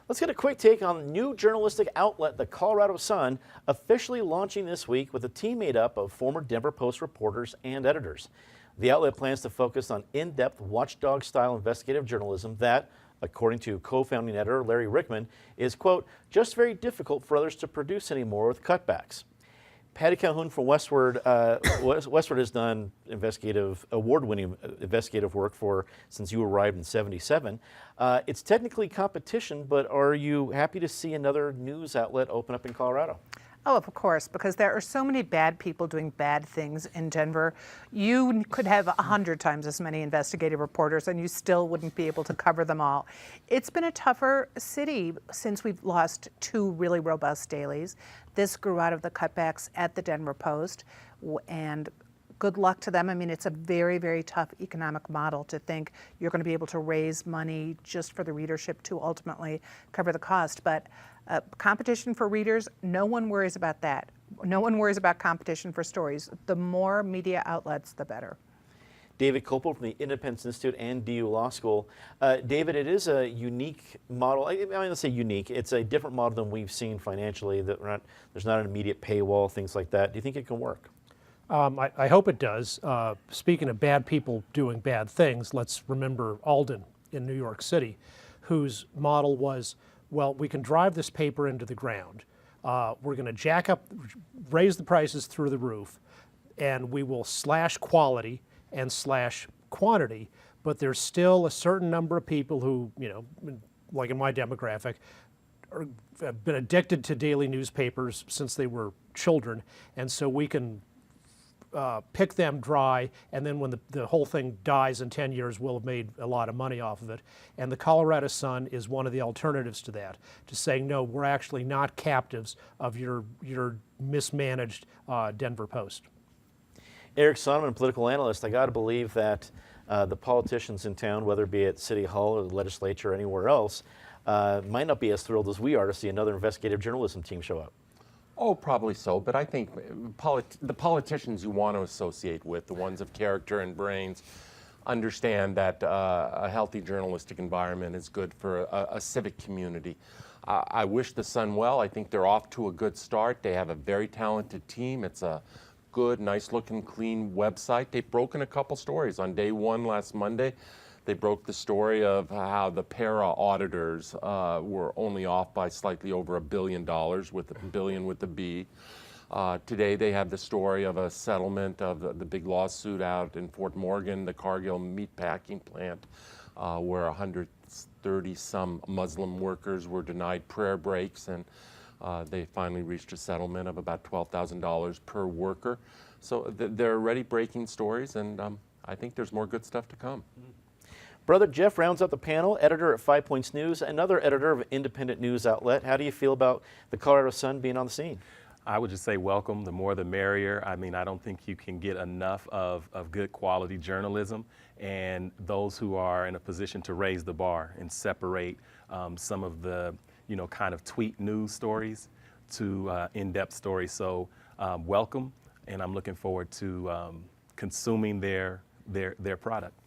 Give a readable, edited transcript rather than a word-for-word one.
Let's get a quick take on new journalistic outlet, the Colorado Sun, officially launching this week with a team made up of former Denver Post reporters and editors. The outlet plans to focus on in-depth watchdog-style investigative journalism that, according to co-founding editor Larry Rickman, is, quote, just very difficult for others to produce anymore with cutbacks. Patty Calhoun from Westward has done award-winning investigative work since you arrived in '77. It's technically competition, but are you happy to see another news outlet open up in Colorado? Oh, of course, because there are so many bad people doing bad things in Denver. You could have 100 times as many investigative reporters and you still wouldn't be able to cover them all. It's been a tougher city since we've lost two really robust dailies. This grew out of the cutbacks at the Denver Post, and good luck to them. I mean, it's a very, very tough economic model to think you're going to be able to raise money just for the readership to ultimately cover the cost. But competition for readers, no one worries about that. No one worries about competition for stories. The more media outlets, the better. David Kopel from the Independence Institute and DU Law School. David, it is a unique model. I mean, let's say unique. It's a different model than we've seen financially. There's not an immediate paywall, things like that. Do you think it can work? I hope it does. Speaking of bad people doing bad things, let's remember Alden in New York City, whose model was, well, we can drive this paper into the ground. We're going to raise the prices through the roof, and we will slash quality and slash quantity, but there's still a certain number of people who, like in my demographic, have been addicted to daily newspapers since they were children, and so we can pick them dry, and then when the whole thing dies in 10 years, we'll have made a lot of money off of it. And the Colorado Sun is one of the alternatives to that, to saying, no, we're actually not captives of your mismanaged Denver Post. Eric Sonneman, political analyst, I got to believe that the politicians in town, whether it be at City Hall or the legislature or anywhere else, might not be as thrilled as we are to see another investigative journalism team show up. Oh, probably so, but I think the politicians you want to associate with, the ones of character and brains, understand that a healthy journalistic environment is good for a civic community. I wish the Sun well. I think they're off to a good start. They have a very talented team. It's a good, nice-looking, clean website. They've broken a couple stories. On day one last Monday, they broke the story of how the para-auditors were only off by slightly over $1 billion, with a billion with a B. Today they have the story of a settlement of the big lawsuit out in Fort Morgan, the Cargill meatpacking plant, where 130-some Muslim workers were denied prayer breaks, and they finally reached a settlement of about $12,000 per worker. So they're already breaking stories, and I think there's more good stuff to come. Brother Jeff rounds up the panel, editor at 5 Points News, another editor of an independent news outlet. How do you feel about the Colorado Sun being on the scene? I would just say welcome. The more the merrier. I mean, I don't think you can get enough of good quality journalism and those who are in a position to raise the bar and separate some of the, kind of tweet news stories to in-depth stories. So welcome, and I'm looking forward to consuming their product.